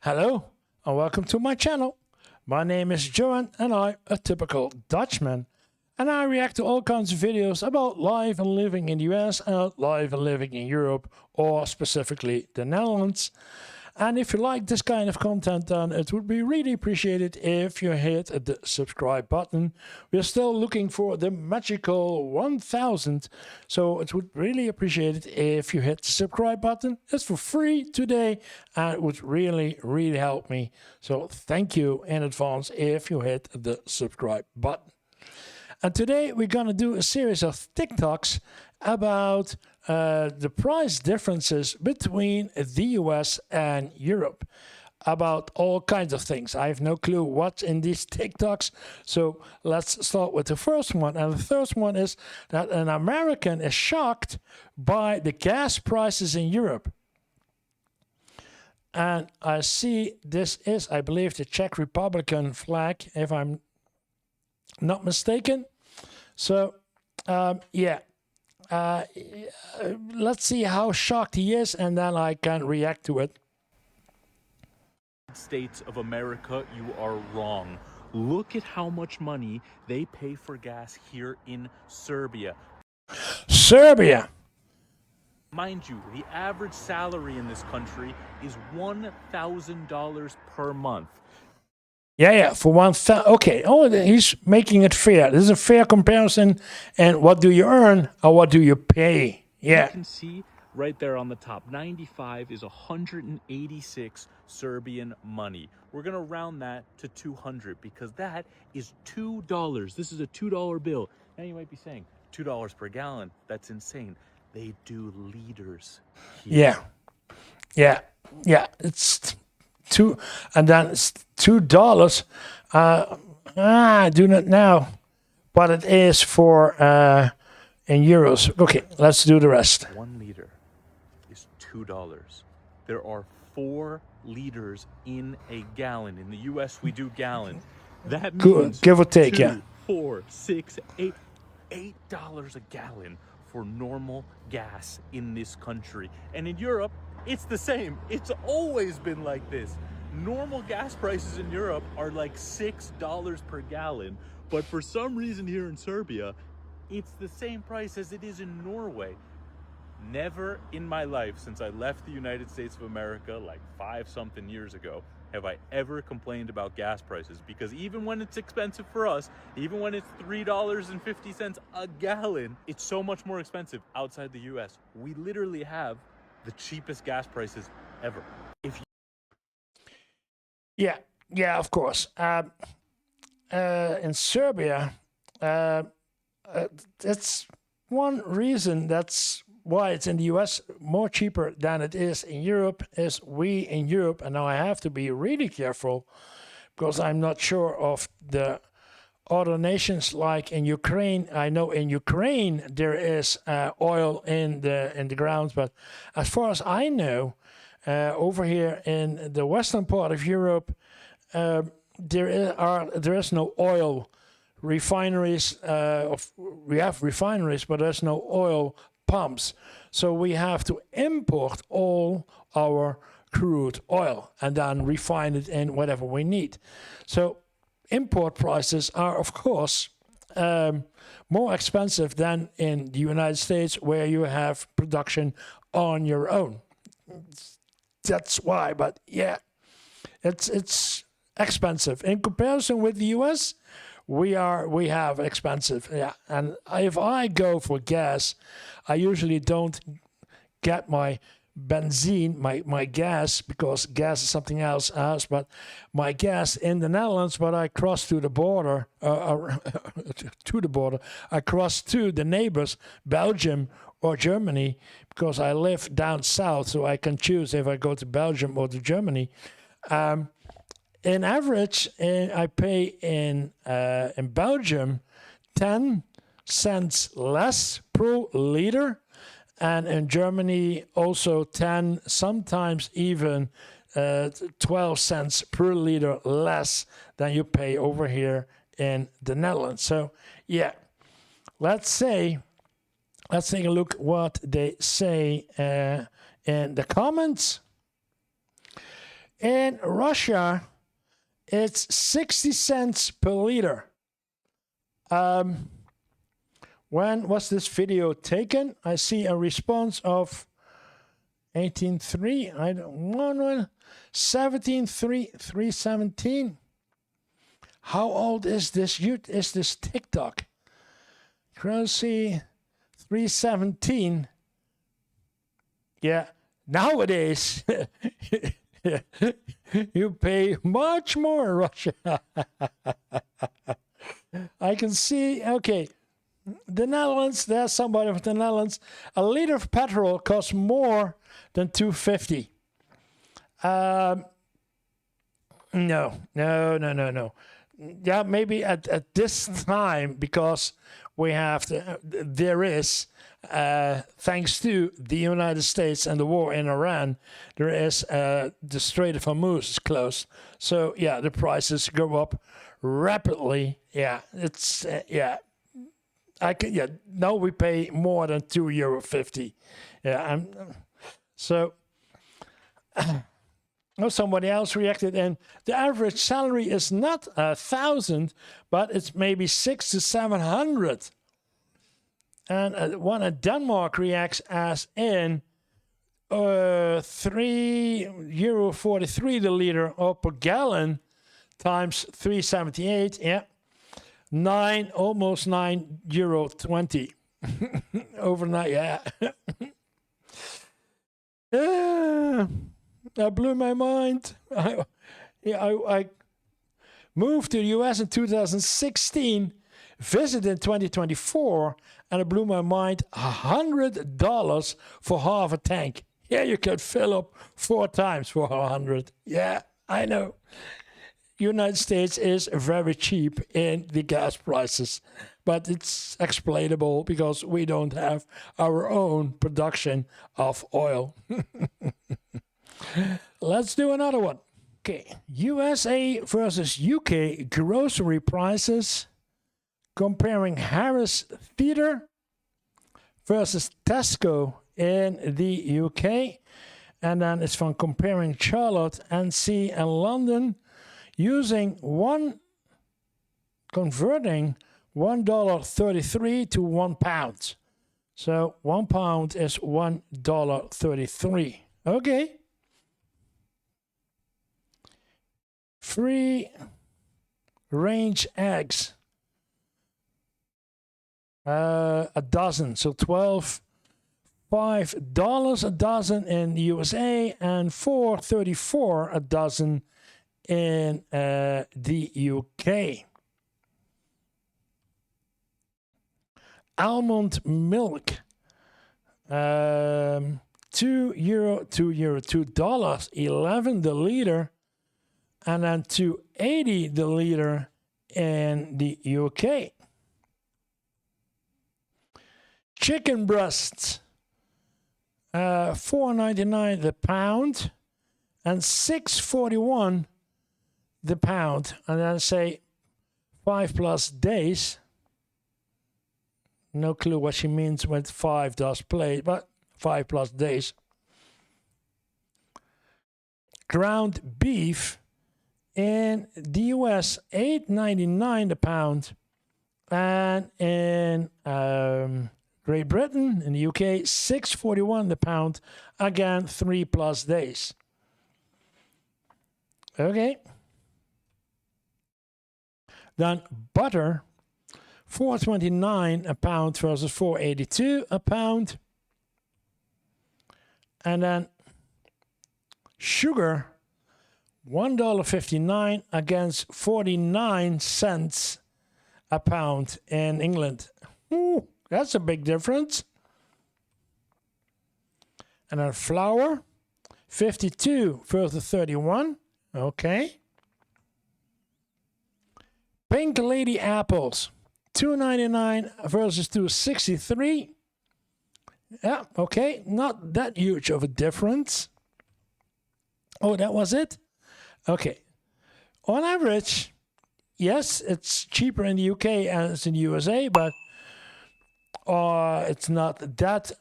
Hello and welcome to my channel. My name is Johan and I'm a typical Dutchman. And I react to all kinds of videos about life and living in the US and life and living in Europe, or specifically the Netherlands. And if you like this kind of content, then it would be really appreciated if you hit the subscribe button. We're still looking for the magical 1000, so it would really appreciate it if you hit the subscribe button. It's for free today and it would really help me. So thank you in advance if you hit the subscribe button. And today we're going to do a series of TikToks about the price differences between the US and Europe, about all kinds of things. I have no clue what's in these TikToks, so let's start with the first one. And the first one is that an American is shocked by the gas prices in Europe. And I see this is, I believe, the Czech Republican flag, if I'm not mistaken. So, let's see how shocked he is, and then I can react to it. States of America, you are wrong. Look at how much money they pay for gas here in Serbia. Serbia! Mind you, the average salary in this country is $1,000 per month. Yeah, for 1,000. Okay, oh, he's making it fair. This is a fair comparison. And what do you earn or what do you pay? Yeah. You can see right there on the top, 95 is 186 Serbian money. We're going to round that to 200 because that is $2. This is a $2 bill. Now you might be saying, $2 per gallon. That's insane. They do liters here. Yeah. It's two, and then it's $2. I do not know what it is for in euros. Okay, let's do the rest. 1 liter is $2. There are 4 liters in a gallon. In the US, we do gallons. That means give or take, 2, yeah. 4, 6, 8, $8 a gallon for normal gas in this country. And in Europe, it's the same. It's always been like this. Normal gas prices in Europe are like $6 per gallon, but for some reason here in Serbia, it's the same price as it is in Norway. Never in my life since I left the United States of America like 5-something years ago have I ever complained about gas prices, because even when it's expensive for us, even when it's $3.50 a gallon, it's so much more expensive outside the US. We literally have the cheapest gas prices ever. If you Yeah, of course. In Serbia, that's one reason that's why it's in the US more cheaper than it is in Europe, is we in Europe, and now I have to be really careful because I'm not sure of the other nations like in Ukraine. I know in Ukraine there is oil in the ground, but as far as I know, over here in the western part of Europe, there is no oil refineries. We have refineries, but there's no oil pumps. So we have to import all our crude oil and then refine it in whatever we need. So import prices are, of course, more expensive than in the United States, where you have production on your own. That's why, but yeah, it's expensive in comparison with the US. We have expensive, yeah. And if I go for gas, I usually don't get my benzene, my gas, because gas is something else. But my gas in the Netherlands, but I cross to the border, I cross to the neighbors, Belgium or Germany, because I live down south, so I can choose if I go to Belgium or to Germany. In average, I pay in Belgium 10 cents less per liter, and in Germany also 10, sometimes even 12 cents per liter less than you pay over here in the Netherlands. So yeah, let's take a look what they say in the comments. In Russia, it's 60 cents per liter. When was this video taken? I see a response of 18.3. I don't know. 17.317. How old is this? Is this TikTok? Crossy 317. Yeah. Nowadays, you pay much more, Russia. I can see. Okay. The Netherlands, there's somebody from the Netherlands. A liter of petrol costs more than $2.50. No. Yeah, maybe at this time, because we have there is, thanks to the United States and the war in Iran, there is the Strait of Hormuz is closed. So yeah, the prices go up rapidly. Yeah, it's now we pay more than €2.50. Yeah, so. Oh, somebody else reacted, and the average salary is not 1,000, but it's maybe 600 to 700. And one in Denmark reacts as in €3.43 the liter or per gallon times 378. Yeah, almost €9.20 overnight. Yeah. That blew my mind. I moved to the US in 2016, visited in 2024, and it blew my mind. $100 for half a tank. Yeah, you can fill up 4 times for 100. Yeah, I know. United States is very cheap in the gas prices, but it's explainable because we don't have our own production of oil. Let's do another one. Okay, USA versus UK grocery prices, comparing Harris Theatre versus Tesco in the UK, and then it's from comparing Charlotte, NC, and London, converting $1.33 to £1. So £1 is $1.33. Okay. Free range eggs, a dozen, so $5 a dozen in the USA and $4.34 a dozen in the UK. Almond milk, €2, $2.11 the liter, and then $2.80 the liter in the UK. Chicken breasts, $4.99 the pound, and $6.41 the pound. And then say 5+ days. No clue what she means with 5 does play, but 5+ days. Ground beef in the US, $8.99 the pound, and in Great Britain, in the UK, $6.41 the pound. Again, 3+ days. Okay. Then butter, $4.29 a pound versus $4.82 a pound. And then sugar, $1.59 against 49 cents a pound in England. Ooh, that's a big difference. And then flour, 52 versus 31. Okay. Pink Lady apples, $2.99 versus $2.63. Yeah, okay. Not that huge of a difference. Oh, that was it? Okay. On average, yes, it's cheaper in the UK as in the USA, but it's not that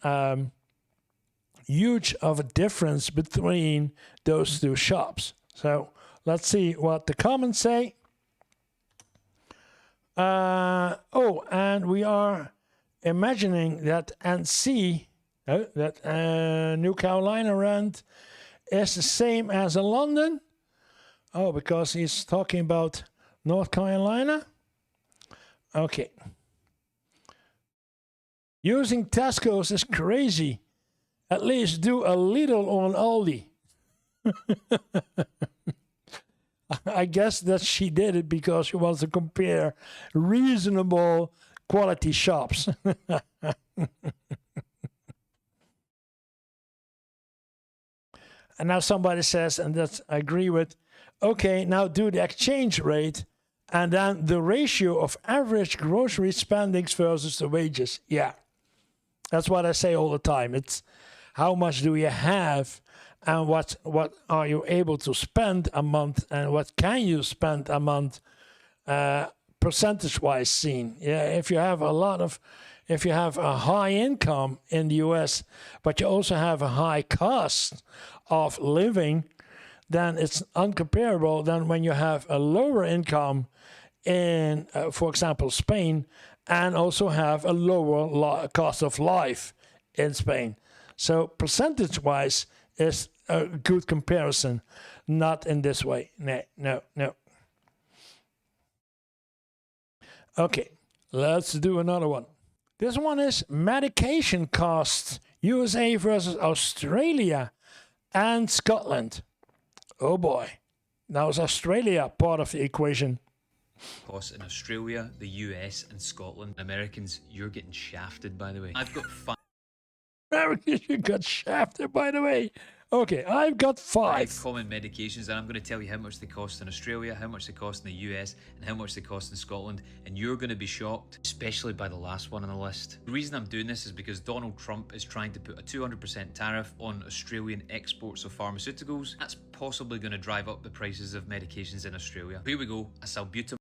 huge of a difference between those two shops. So let's see what the comments say. Oh, and we are imagining that NC, New Carolina rent, is the same as in London. Oh, because he's talking about North Carolina. Okay. Using Tesco's is crazy. At least do a Lidl on Aldi. I guess that she did it because she wants to compare reasonable quality shops. And now somebody says, and that's I agree with, okay, now do the exchange rate and then the ratio of average grocery spendings versus the wages. Yeah, that's what I say all the time. It's how much do you have and what are you able to spend a month and what can you spend a month percentage-wise seen. Yeah, if you have a high income in the US, but you also have a high cost of living, then it's uncomparable than when you have a lower income in, for example, Spain, and also have a lower cost of life in Spain. So percentage-wise is a good comparison, not in this way. No. Okay, let's do another one. This one is medication costs, USA versus Australia and Scotland. Oh boy, now is Australia part of the equation? Costs in Australia, the US, and Scotland. Americans, you're getting shafted, by the way. I've got Americans, you got shafted, by the way. Okay, I've got five common medications, and I'm going to tell you how much they cost in Australia, how much they cost in the US, and how much they cost in Scotland. And you're going to be shocked, especially by the last one on the list. The reason I'm doing this is because Donald Trump is trying to put a 200% tariff on Australian exports of pharmaceuticals. That's possibly going to drive up the prices of medications in Australia. Here we go. A salbutamol.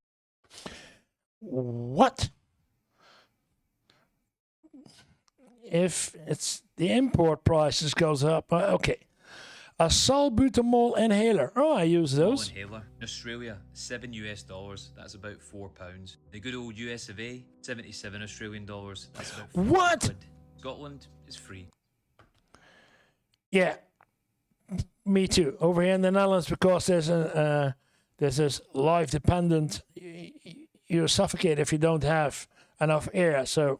What? If it's the import prices goes up, okay. A salbutamol inhaler. Oh, I use those. Inhaler in Australia, $7 US. That's about £4. The good old US of A, 77 Australian dollars. That's about what? £4. Scotland is free. Yeah, me too. Over here in the Netherlands, because there's this life dependent. You suffocate if you don't have enough air. So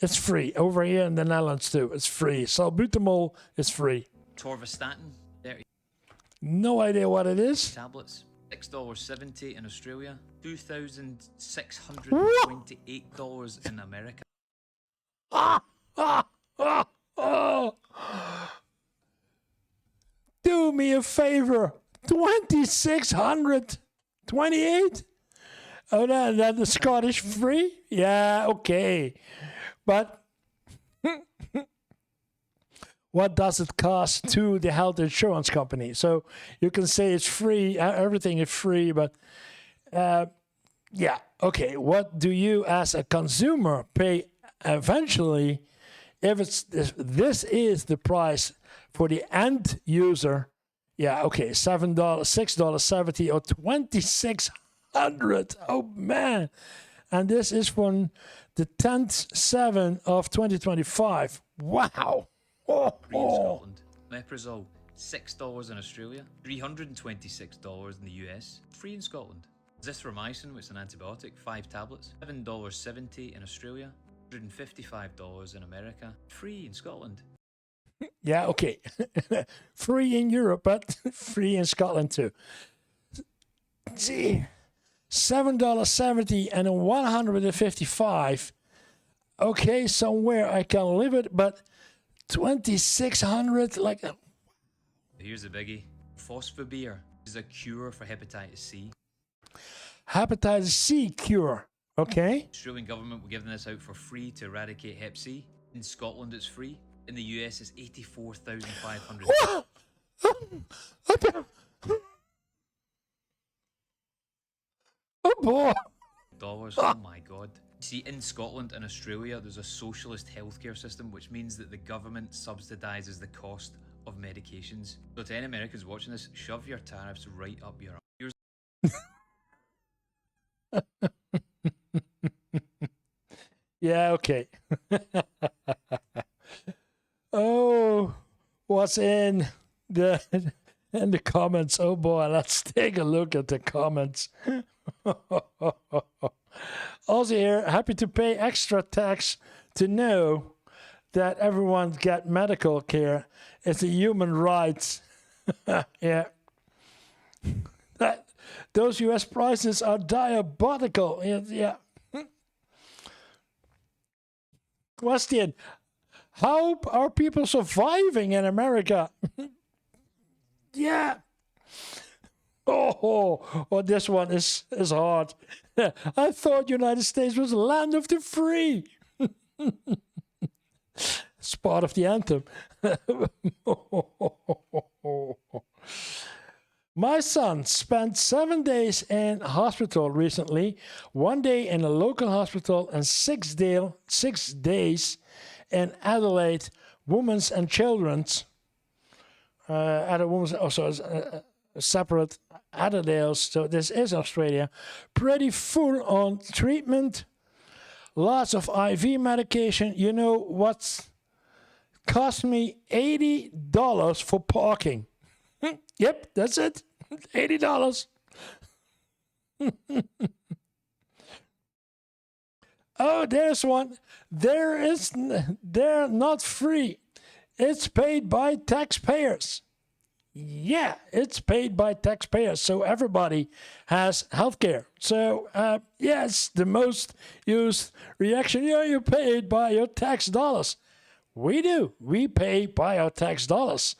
it's free. Over here in the Netherlands too, it's free. Salbutamol is free. Torvastatin, 30 no idea what it is. tablets, $6.70 in Australia, $2,628 in America. Do me a favor. 2,628. Oh, that the Scottish free? Yeah, okay. But what does it cost to the health insurance company? So you can say it's free, everything is free, but yeah, okay. What do you as a consumer pay eventually if this is the price for the end user? Yeah, okay, $7, $6.70 or $2,600. Oh man. And this is from the 10th/7 of 2025. Wow. Free in Scotland. Leprazole, $6 in Australia, $326 in the US. Free in Scotland. Zithromycin, which is an antibiotic, 5 tablets, $7.70 in Australia, $155 in America. Free in Scotland. Yeah, okay. Free in Europe, but free in Scotland too. Gee, $7.70 and $155. Okay, somewhere I can live it, but $2,600, like. Here's a biggie. Phosphobir is a cure for hepatitis C. Hepatitis C cure. Okay. Australian government were giving this out for free to eradicate Hep C. In Scotland, it's free. In the US, it's $84,500. Oh boy. Oh my god. See, in Scotland and Australia, there's a socialist healthcare system, which means that the government subsidises the cost of medications. So to any Americans watching this, shove your tariffs right up your ears. Yeah, okay. Oh, what's in the comments? Oh boy, let's take a look at the comments. Also here, happy to pay extra tax to know that everyone get medical care. It's a human right. Yeah. Those US prices are diabolical. Yeah. Question: how are people surviving in America? Yeah. Oh, this one is hard. I thought United States was the land of the free. It's part of the anthem. My son spent 7 days in hospital recently, 1 day in a local hospital and 6 days in Adelaide Women's and Children's. Adelaide Women's, also separate Adelaide, so this is Australia. Pretty full on treatment, lots of IV medication. You know what's cost me $80 for parking? Yep, that's it. $80. Oh, there's one. They're not free. It's paid by taxpayers. Yeah, it's paid by taxpayers. So everybody has healthcare. So, yes, the most used reaction, yeah, you paid by your tax dollars. We do. We pay by our tax dollars.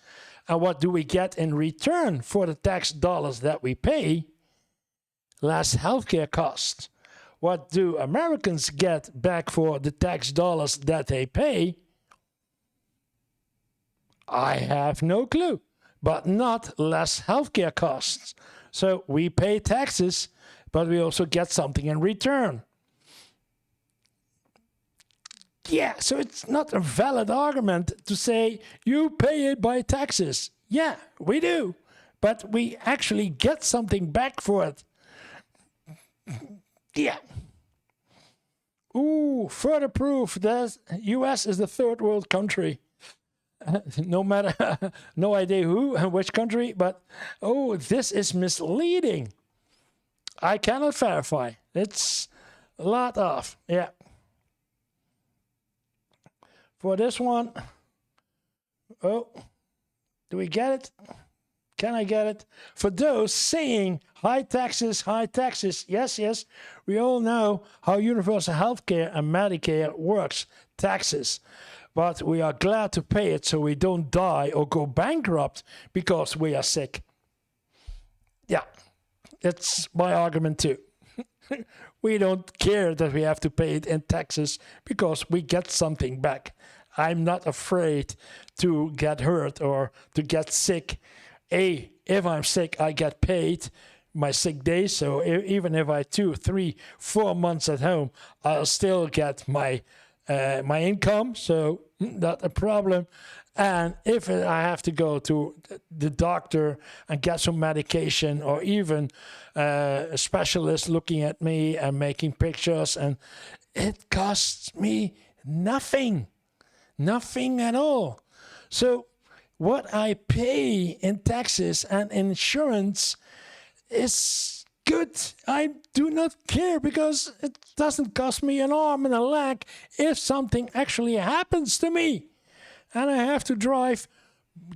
And what do we get in return for the tax dollars that we pay? Less healthcare costs. What do Americans get back for the tax dollars that they pay? I have no clue, but not less healthcare costs. So we pay taxes, but we also get something in return. Yeah, so it's not a valid argument to say you pay it by taxes. Yeah, we do, but we actually get something back for it. Yeah. Ooh, further proof that US is the third world country. No matter, no idea who and which country, but oh, this is misleading. I cannot verify. It's a lot of, yeah. For this one, oh, do we get it? Can I get it? For those saying high taxes, yes, we all know how universal healthcare and Medicare works, taxes. But we are glad to pay it so we don't die or go bankrupt because we are sick. Yeah, that's my argument too. We don't care that we have to pay it in taxes because we get something back. I'm not afraid to get hurt or to get sick. If I'm sick, I get paid my sick days. So even if I 2, 3, 4 months at home, I'll still get my income. So not a problem. And if I have to go to the doctor and get some medication, or even a specialist looking at me and making pictures, and it costs me nothing at all. So what I pay in taxes and insurance is good. I do not care because it doesn't cost me an arm and a leg if something actually happens to me and I have to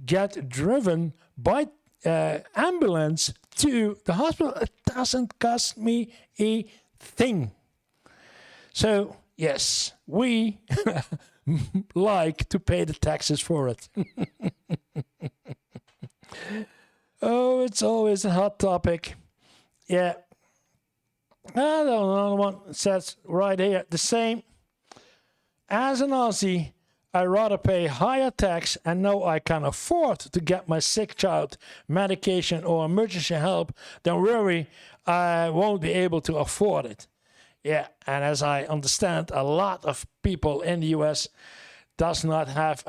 get driven by ambulance to the hospital. It doesn't cost me a thing. So yes, we like to pay the taxes for it. Oh, it's always a hot topic. Yeah. Another one says right here, the same. As an Aussie, I rather pay higher tax and know I can afford to get my sick child medication or emergency help than worry I won't be able to afford it. Yeah, and as I understand, a lot of people in the US does not have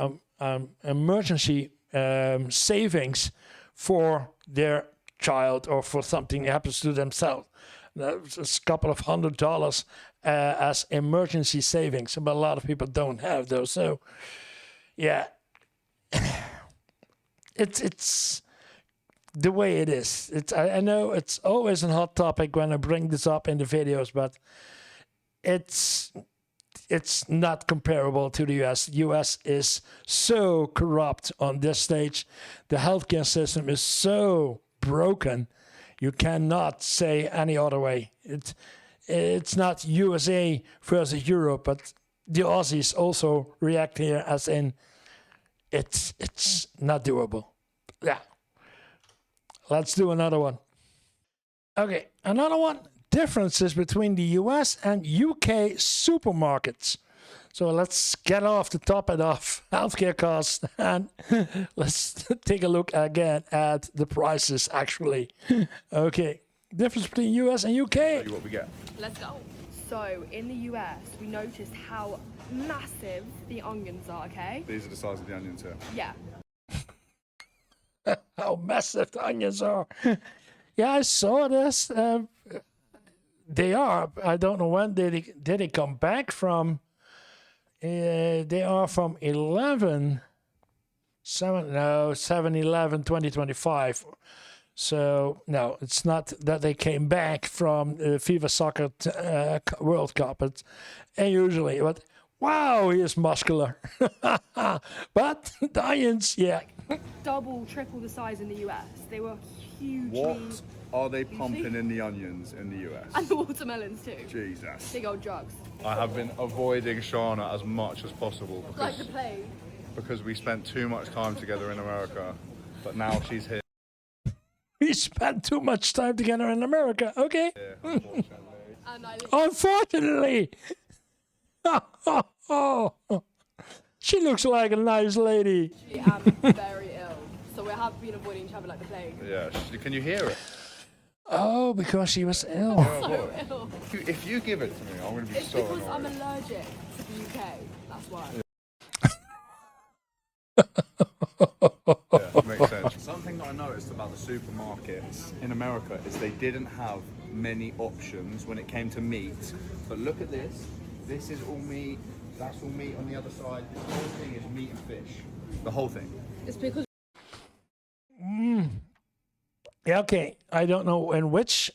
emergency savings for their child or for something that happens to themselves. It's a couple of $100 as emergency savings, but a lot of people don't have those. So, yeah, it's the way it is. I know it's always a hot topic when I bring this up in the videos, but it's not comparable to the US. The US is so corrupt on this stage. The healthcare system is so broken. You cannot say any other way. It's not USA versus Europe, but the Aussies also react here as in it's not doable. Yeah. Let's do another one. Okay, another one. Differences between the US and UK supermarkets. So let's get off the topic of healthcare costs and let's take a look again at the prices actually. Okay, difference between US and UK. Tell you what we get. Let's go. So in the US, we noticed how massive the onions are, okay? These are the size of the onions here. Yeah. How massive the onions are. Yeah, I saw this. They are. I don't know when did they come back from. They are from 7/11/2025. So no, it's not that they came back from the FIFA Soccer World Cup. It's usually, but wow, he is muscular. But the onions, yeah. Double, triple the size in the US. They were hugely... What are they pumping in the onions in the US? And the watermelons too. Jesus. Big old jugs. I have been avoiding Shana as much as possible Like the plague. because we spent too much time together in America, but now she's here. We spent too much time together in America. Okay. Yeah, unfortunately. And I Unfortunately. She looks like a nice lady. literally am very ill. So we have been avoiding each other like the plague. Yeah, can you hear it? Oh, because she was ill. Oh, So boy. ill. If you give it to me, I'm going to be It's so because I'm annoyed. allergic to the UK. That's why. Yeah, makes sense. Something that I noticed about the supermarkets in America is they didn't have many options when it came to meat. But look at this. This is all meat. That's all meat on the other side. This whole thing is meat and fish. The whole thing. It's because Yeah, okay. I don't know in which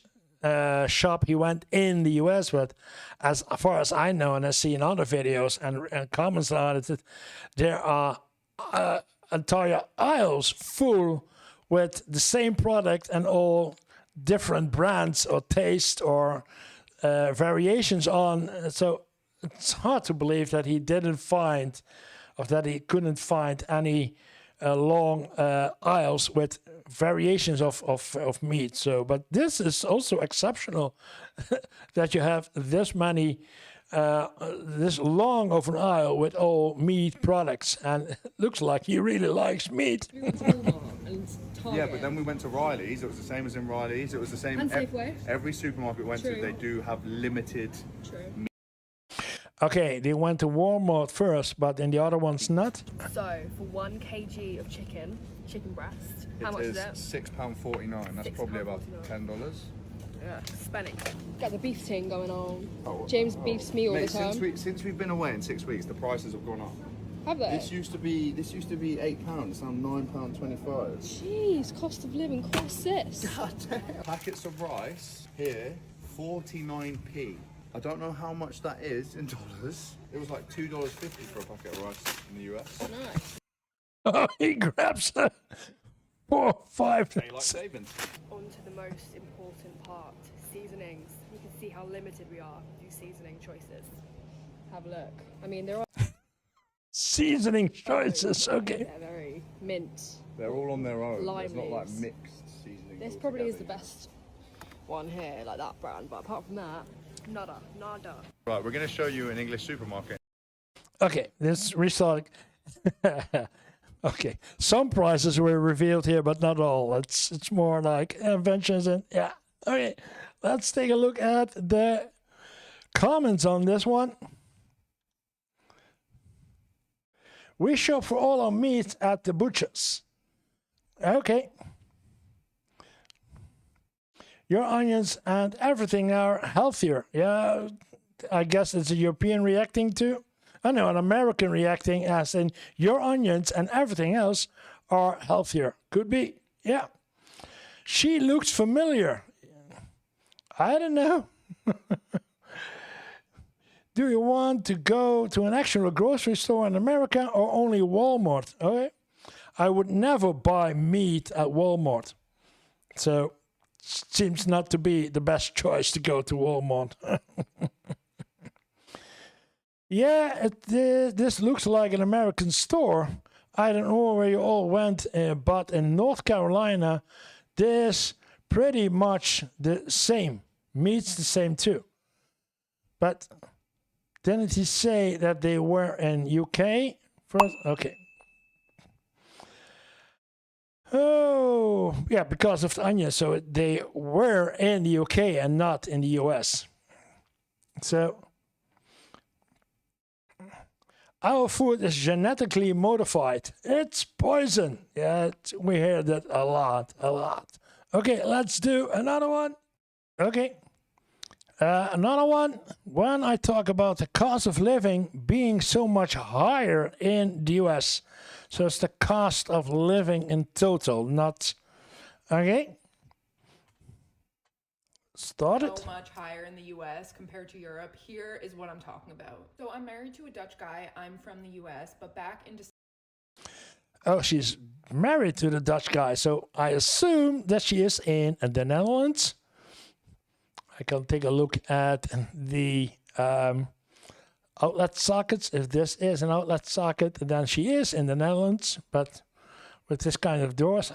shop he went in the US, but as far as I know, and I've seen other videos and comments on it, that there are entire aisles full with the same product and all different brands or taste or variations on. So it's hard to believe that he didn't find, or that he couldn't find any long aisles with variations of meat. So, but this is also exceptional that you have this many, this long of an aisle with all meat products, and it looks like he really likes meat. Yeah, but then we went to Riley's. It was the same as in Riley's. It was the same. And Safeway. Every supermarket we went to, True. they do have limited. True. Okay, they went to Walmart first, but in the other ones not. So for 1 kg of chicken breast, how much is it? £6.49. That's probably about $10. Yeah, spending. Got the beef ting going on. Oh, James beefs me all Mate, the time. since we've been away in 6 weeks, the prices have gone up. Have they? This used to be £8. It's now £9.25. Jeez, cost of living crisis. Packets of rice here, 49p. I don't know how much that is in dollars. It was like $2.50 for a packet of rice in the US. Nice. Oh, he grabs 4 or 5. They like savings. On to the most important part, seasonings. You can see how limited we are with these seasoning choices. Have a look. I mean, they're all Seasoning choices, okay. they're very mint. They're all on their own. Lime It's not like leaves. mixed seasonings. This all probably is the together. best one here, like that brand. But apart from that, nada. Right, we're going to show you an English supermarket. Okay, this restarting. Okay, some prices were revealed here, but not all. It's more like inventions and yeah. Okay, let's take a look at the comments on this one. We shop for all our meat at the butchers. Okay. Your onions and everything are healthier. Yeah, I guess it's a European reacting too. I know, an American reacting as in your onions and everything else are healthier. Could be. Yeah. She looks familiar. I don't know. Do you want to go to an actual grocery store in America or only Walmart? Okay. I would never buy meat at Walmart. So, seems not to be the best choice to go to Walmart. Yeah, this looks like an American store. I don't know where you all went, but in North Carolina, this pretty much the same. Meat's the same too. But didn't he say that they were in UK first? Okay. Oh, yeah, because of the onion. So they were in the UK and not in the US. So our food is genetically modified. It's poison. Yeah, we hear that a lot, a lot. Okay, let's do another one. Okay. Another one. When I talk about the cost of living being so much higher in the US. So it's the cost of living in total, not... Okay. Started. So much higher in the US compared to Europe. Here is what I'm talking about. So I'm married to a Dutch guy. I'm from the US, but back in December. Oh, she's married to the Dutch guy. So I assume that she is in the Netherlands. I can take a look at the outlet sockets. If this is an outlet socket, then she is in the Netherlands. But with this kind of doors,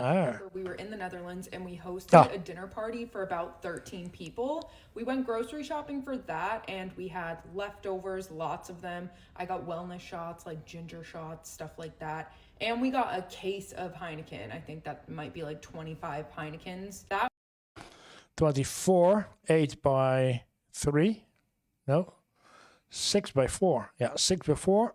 We were in the Netherlands and we hosted a dinner party for about 13 people. We went grocery shopping for that and we had leftovers, lots of them. I got wellness shots, like ginger shots, stuff like that. And we got a case of Heineken. I think that might be like 25 Heinekens. That 24, 8 by 3. No, 6 by 4. Yeah, 6 by 4.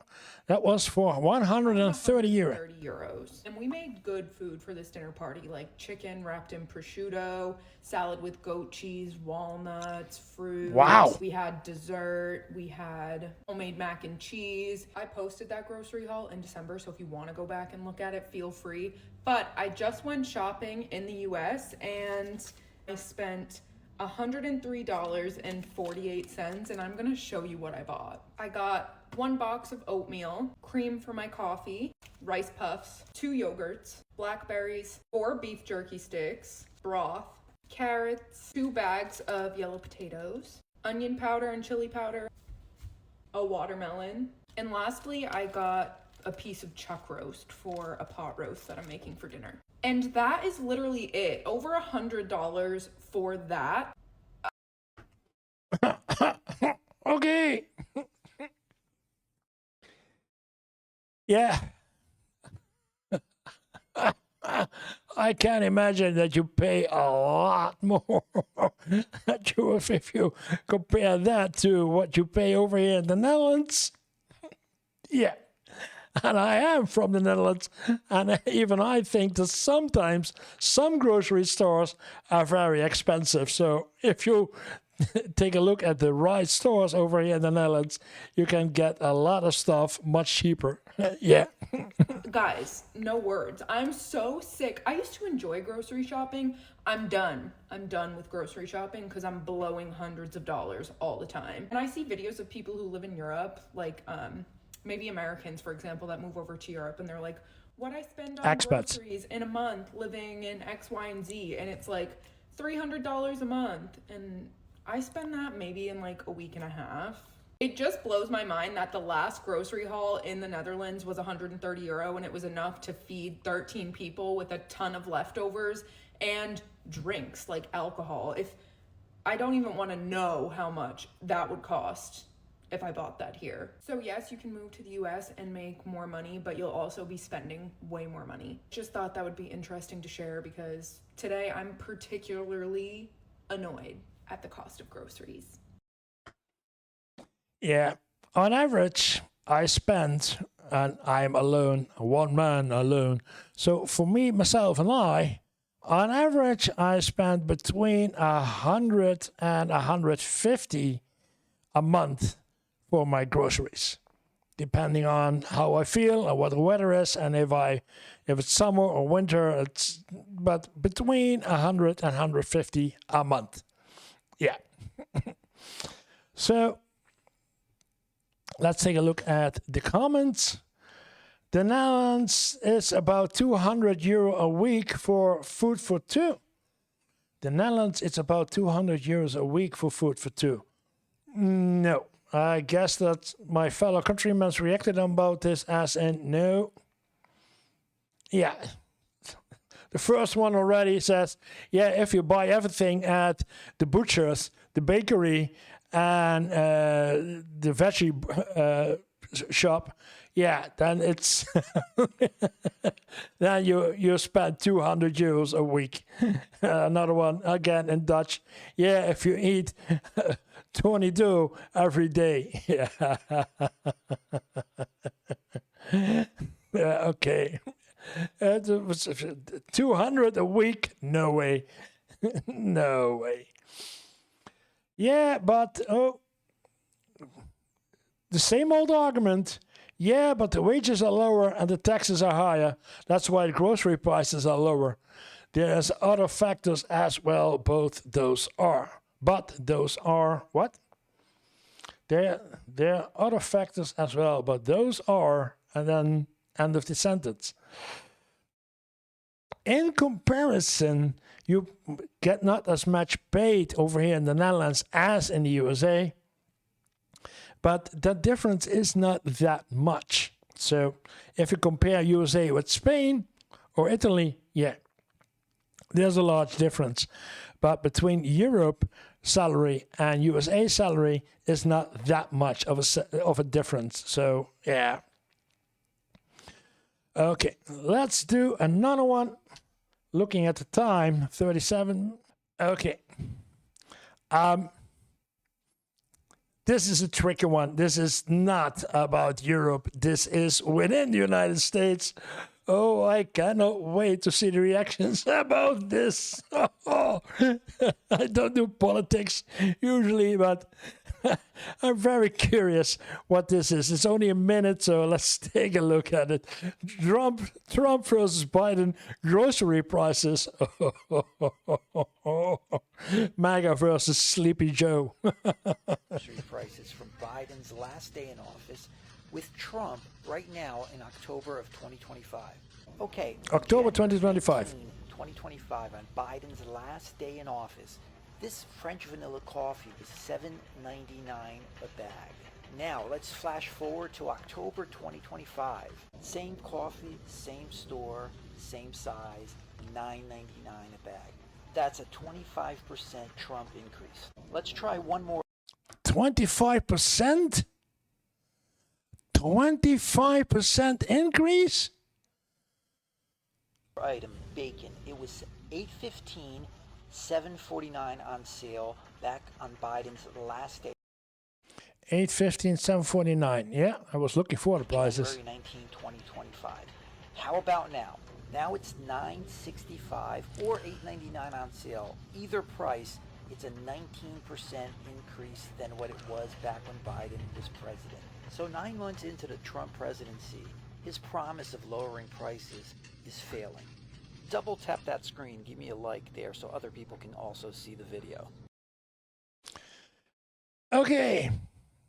That was for 130 euro. 30 euros. And we made good food for this dinner party, like chicken wrapped in prosciutto, salad with goat cheese, walnuts, fruit. Wow. We had dessert. We had homemade mac and cheese. I posted that grocery haul in December, so if you want to go back and look at it, feel free. But I just went shopping in the US and I spent $103.48, and I'm gonna show you what I bought. I got 1 box of oatmeal, cream for my coffee, rice puffs, 2 yogurts, blackberries, 4 beef jerky sticks, broth, carrots, 2 bags of yellow potatoes, onion powder and chili powder, a watermelon, and lastly, I got a piece of chuck roast for a pot roast that I'm making for dinner. And that is literally it. Over $100 for that. Okay. Yeah. I can't imagine that you pay a lot more if you compare that to what you pay over here in the Netherlands. Yeah. And I am from the Netherlands, and even I think that sometimes some grocery stores are very expensive. So if you take a look at the right stores over here in the Netherlands, you can get a lot of stuff much cheaper. Yeah. Guys, no words. I'm so sick. I used to enjoy grocery shopping. I'm done. I'm done with grocery shopping because I'm blowing hundreds of dollars all the time. And I see videos of people who live in Europe, like maybe Americans, for example, that move over to Europe, and they're like, what I spend on Expats. groceries in a month living in X, Y, and Z, and it's like $300 a month, and I spend that maybe in like a week and a half. It just blows my mind that the last grocery haul in the Netherlands was 130 euro, and it was enough to feed 13 people with a ton of leftovers and drinks like alcohol. If I don't even want to know how much that would cost if I bought that here. So yes, you can move to the US and make more money, but you'll also be spending way more money. Just thought that would be interesting to share because today I'm particularly annoyed at the cost of groceries. Yeah. On average, I spend and I'm alone, one man alone. So for me, myself, and I, on average, I spend between 100 and 150 a month for my groceries, depending on how I feel and what the weather is, and if it's summer or winter. But between 100 and 150 a month. Yeah. So let's take a look at the comments. The Netherlands is about €200 a week for food for two. The Netherlands, it's about €200 a week for food for two. No, I guess that my fellow countrymen reacted about this as in no. Yeah. The first one already says, yeah, if you buy everything at the butcher's, the bakery, and the veggie shop, yeah, then it's then you spend €200 a week. Another one again in Dutch. Yeah, if you eat 22 every day. Yeah. Yeah, okay. It was 200 a week? No way. No way. Yeah, but the same old argument. Yeah, but the wages are lower and the taxes are higher. That's why the grocery prices are lower. There's other factors as well. Both those are. But those are what? There are other factors as well, but those are, and then end of the sentence. In comparison, you get not as much paid over here in the Netherlands as in the USA, but the difference is not that much. So if you compare USA with Spain or Italy, yeah, there's a large difference. But between Europe salary and USA salary is not that much of a difference. So yeah. Okay, let's do another one. Looking at the time, 37. Okay. This is a tricky one. This is not about Europe. This is within the United States. Oh, I cannot wait to see the reactions about this. Oh, I don't do politics usually, but I'm very curious what this is. It's only a minute, so let's take a look at it. Trump versus Biden grocery prices. MAGA versus Sleepy Joe. Grocery prices from Biden's last day in office with Trump right now in October of 2025. Okay. October 2025. 2025 on Biden's last day in office. This French vanilla coffee was $7.99 a bag. Now let's flash forward to October 2025. Same coffee, same store, same size, $9.99 a bag. That's a 25% Trump increase. Let's try one more. 25%? 25% increase? Item, bacon. It was $8.15, $7.49 on sale back on Biden's last day. $8.15, $7.49. Yeah, I was looking for the prices. January 19, 2025. How about now? Now it's $9.65 or $8.99 on sale. Either price, it's a 19% increase than what it was back when Biden was president. So 9 months into the Trump presidency, his promise of lowering prices is failing. Double tap that screen, give me a like there so other people can also see the video. Okay,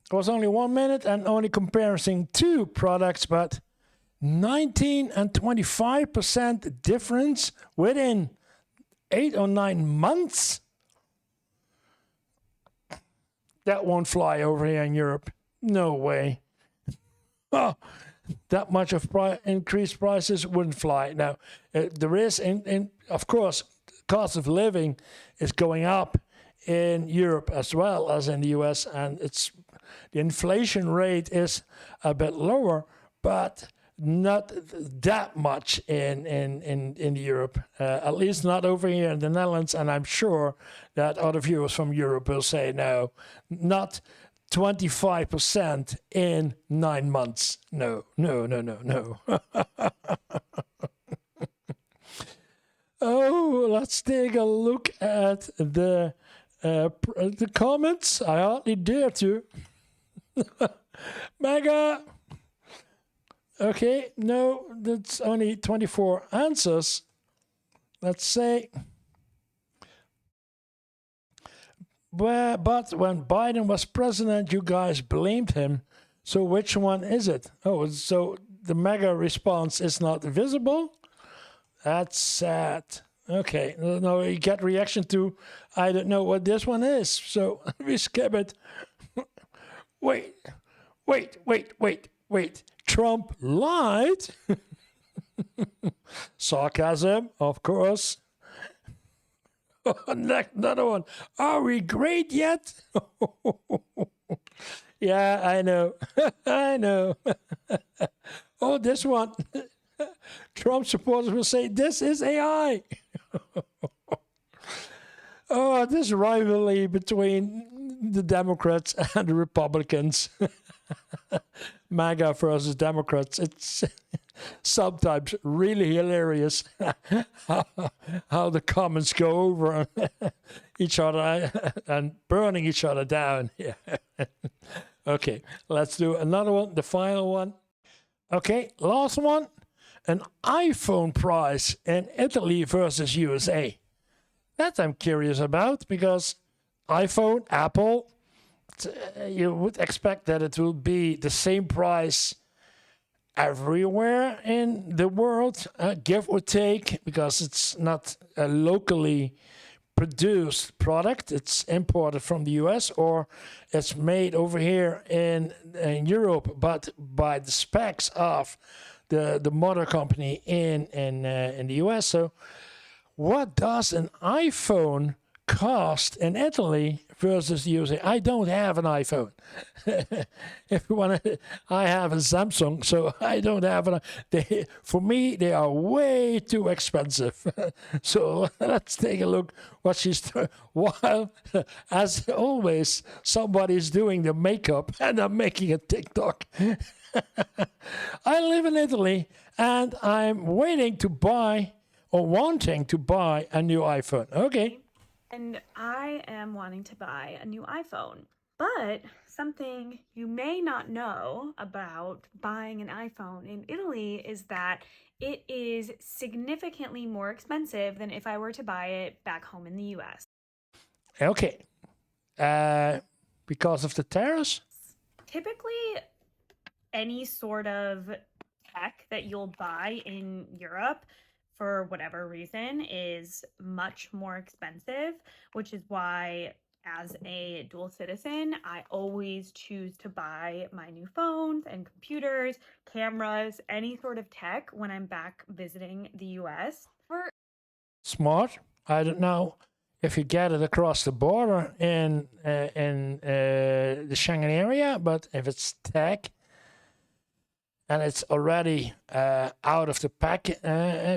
it was only 1 minute and only comparing two products, but 19 and 25% difference within 8 or 9 months. That won't fly over here in Europe. No way. Oh, that much of increased prices wouldn't fly. Now, there is, of course, cost of living is going up in Europe as well as in the US, and the inflation rate is a bit lower, but not that much in Europe, at least not over here in the Netherlands. And I'm sure that other viewers from Europe will say no, not 25% in 9 months. No. Oh, let's take a look at the comments. I hardly dare to. Mega. Okay, no, that's only 24 answers. Let's say. But when Biden was president, you guys blamed him. So which one is it? Oh, so the mega response is not visible? That's sad. Okay, no, you get reaction to, I don't know what this one is. So we skip it. Wait. Trump lied? Sarcasm, of course. Another one. Are we great yet? Yeah, I know. I know. Oh, this one. Trump supporters will say, this is AI. Oh, this rivalry between the Democrats and the Republicans. MAGA versus Democrats. It's sometimes really hilarious how the comments go over each other and burning each other down. Yeah. Okay, let's do another one, the final one. Okay, last one. An iPhone price in Italy versus USA. That I'm curious about because iPhone, Apple, you would expect that it will be the same price everywhere in the world, give or take, because it's not a locally produced product. It's imported from the US or it's made over here in Europe, but by the specs of the mother company in the US. So what does an iPhone cost in Italy versus the USA? I don't have an iPhone. If you want to, I have a Samsung, so I don't have an. For me, they are way too expensive. So let's take a look what she's doing. While, as always, somebody's doing the makeup and I'm making a TikTok. I live in Italy and I'm waiting to buy or wanting to buy a new iPhone. Okay. And I am wanting to buy a new iPhone. But something you may not know about buying an iPhone in Italy is that it is significantly more expensive than if I were to buy it back home in the US. Okay. Because of the tariffs? Typically, any sort of tech that you'll buy in Europe, for whatever reason, is much more expensive, which is why as a dual citizen, I always choose to buy my new phones and computers, cameras, any sort of tech when I'm back visiting the US. Smart. I don't know if you get it across the border in the Schengen area, but if it's tech and it's already out of the pack,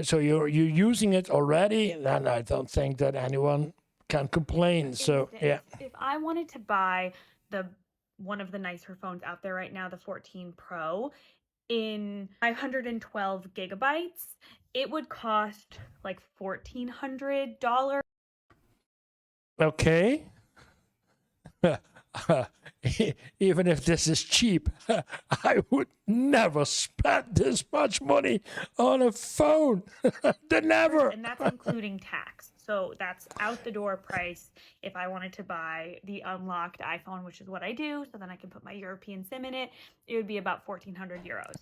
so you're using it already, then I don't think that anyone can complain. So yeah. If I wanted to buy one of the nicer phones out there right now, the 14 Pro, in 512 gigabytes, it would cost like $1,400. Okay. Even if this is cheap, I would never spend this much money on a phone. Never. And that's including tax. So that's out the door price if I wanted to buy the unlocked iPhone, which is what I do. So then I can put my European SIM in it. It would be about 1,400 euros.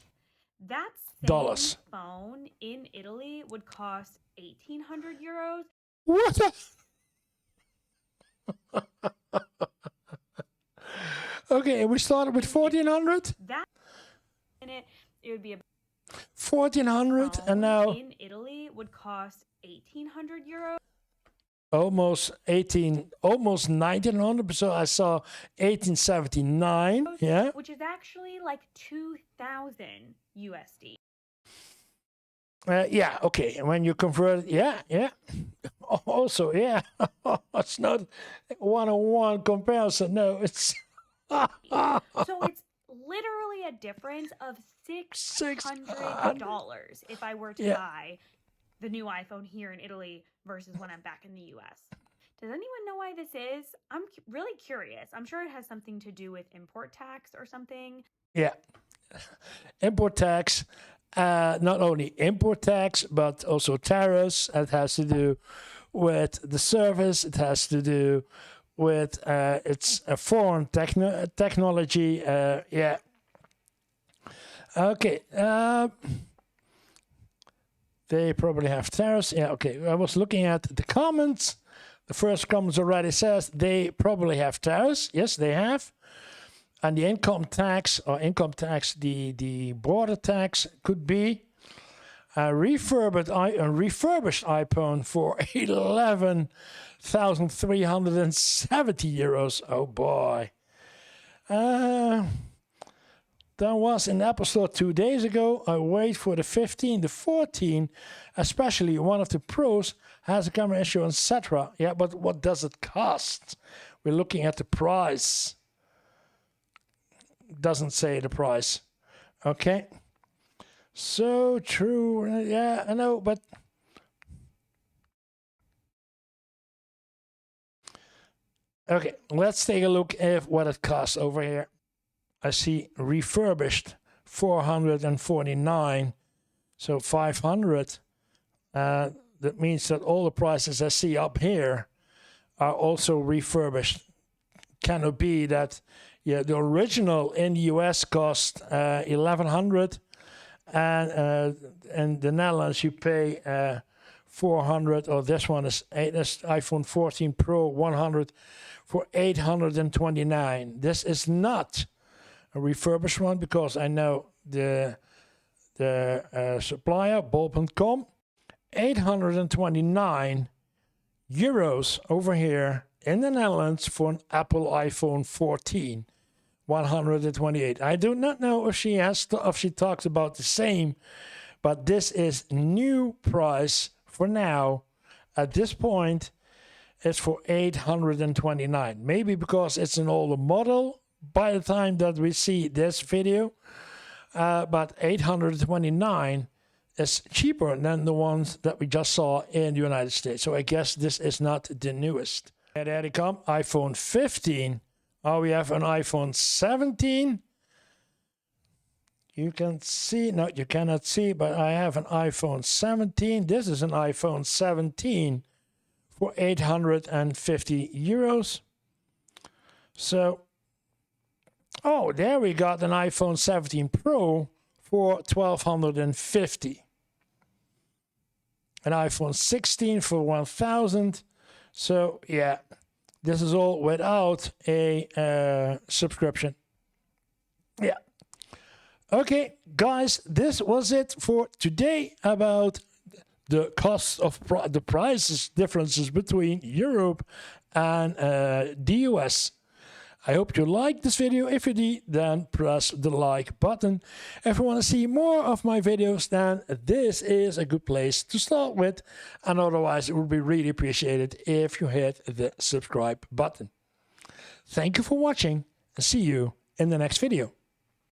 That same Dollars. phone in Italy would cost 1,800 euros. What the? Okay, we started with 1,400. That in it would be about 1,400, and now in Italy would cost 1,800 euros. almost 1,900. So I saw 1,879. Yeah. Which is actually like 2,000 USD. Yeah. Okay. And when you convert it, yeah. Also, yeah. It's not 1-on-1 comparison. No, it's So it's literally a difference of $600 if I were to buy the new iPhone here in Italy versus when I'm back in the US. Does anyone know why this is? I'm really curious. I'm sure it has something to do with import tax or something. Yeah. Import tax. Not only import tax, but also tariffs. It has to do with the service. It has to do with it's a foreign technology. Yeah. Okay. They probably have tariffs. Yeah. Okay. I was looking at the comments. The first comment already says they probably have tariffs. Yes, they have. And the income tax, the border tax could be a refurbished iPhone for 11,370 euros. Oh boy. That was in the Apple Store 2 days ago. I wait for the 15, the 14, especially one of the Pros has a camera issue, etc. Yeah, but what does it cost? We're looking at the price. Doesn't say the price. Okay. So true. Yeah, I know, but okay, let's take a look at what it costs over here. I see refurbished 449, so 500. That means that all the prices I see up here are also refurbished. Can it be that the original in the US cost 1,100, and in the Netherlands you pay 400, or this one is iPhone 14 Pro 100 for 829. This is not a refurbished one because I know the supplier, bol.com, 829 euros over here in the Netherlands for an Apple iPhone 14, 128. I do not know if she talks about the same, but this is new price for now. At this point, it's for 829. Maybe because it's an older model by the time that we see this video, but 829 is cheaper than the ones that we just saw in the United States. So I guess this is not the newest. And there they come, iPhone 15. Oh, we have an iPhone 17. You can see, no, you cannot see, but I have an iPhone 17. This is an iPhone 17 for 850 euros. So, oh, there we got an iPhone 17 Pro for 1,250. An iPhone 16 for 1,000. So, yeah, this is all without a subscription. Yeah. Okay, guys, this was it for today about the cost of the prices differences between Europe and the US. I hope you liked this video. If you did, then press the like button. If you want to see more of my videos, then this is a good place to start with. And otherwise, it would be really appreciated if you hit the subscribe button. Thank you for watching and see you in the next video.